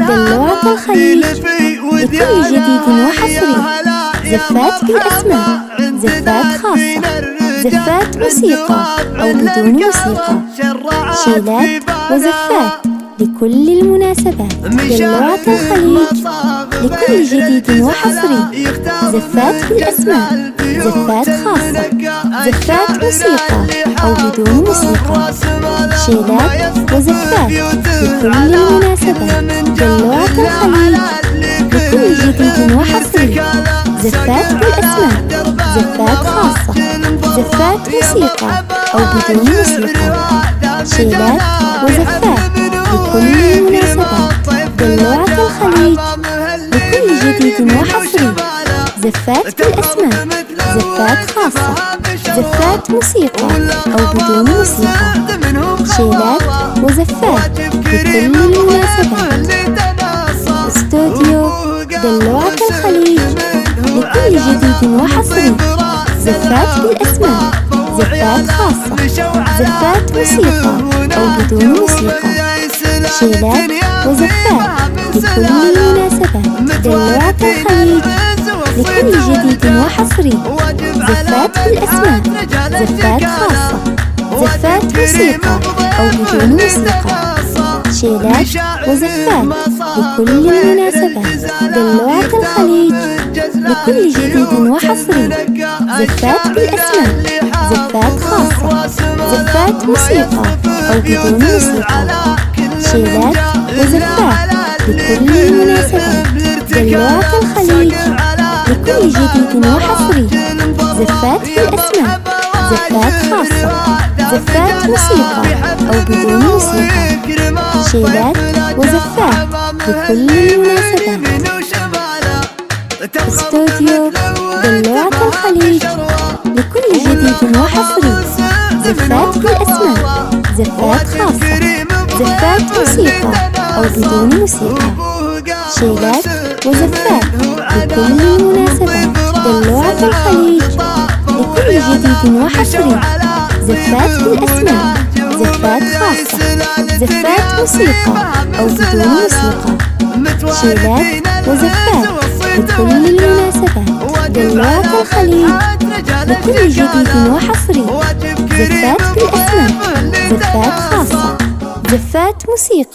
دلوعة الخليج لكل جديد وحصري. زفات بالأسماء، زفات خاصة، زفات موسيقى أو بدون موسيقى، شيلات وزفات لكل المناسبات. دلوعة الخليج لكل جديد وحصري. زفات بالأسماء، زفات خاصة، زفات موسيقى أو بدون موسيقى، شيلات وزفات لكل المناسبات. دلوعة الخليج لكل جديد وحصري. زفات بالأسماء، زفات خاصة، زفات موسيقى أو بدون موسيقى، شيلات وزفات لكل المناسبات. دلوعة الخليج لكل جديد وحصري. زفات بالأسماء، زفات خاصة، زفات موسيقى أو بدون موسيقى، شيلات وزفات لكل المناسبات. استوديو دلوعة الخليج لكل جديد وحصري. زفات بالأسماء، زفات خاصة، زفات موسيقى أو بدون موسيقى، شيلات وزفات لكل المناسبات. دلوعة الخليج لكل جديد وحصري. زفات بالأسماء، زفات خاصة، زفات موسيقى أو بدون موسيقى، شيلات وزفات لكل المناسبات. دلوعة الخليج لكل جديد وحصري. زفات بالأسماء، زفات خاصة، زفات موسيقى أو بدون موسيقى، شيلات وزفات لكل المناسبات. دلوعة الخليج لكل جديد وحصري. زفات بالأسماء، زفات خاصة، زفات موسيقى أو بدون موسيقى، شيلات وزفات لكل المناسبات. استوديو دلوعة الخليج لكل جديد وحصري. زفات بالأسماء، زفات خاصة، زفات موسيقى أو بدون موسيقى، شيلات وزفات لكل المناسبات. دلوعة الخليج لكل جديد وحصري. زفات بالأسماء، زفات خاصة، زفات موسيقى أو بدون موسيقى، شيلات وزفات لكل المناسبات. دلوعة الخليج لكل جديد وحصري. زفات بالأسماء، زفات خاصة، زفات موسيقى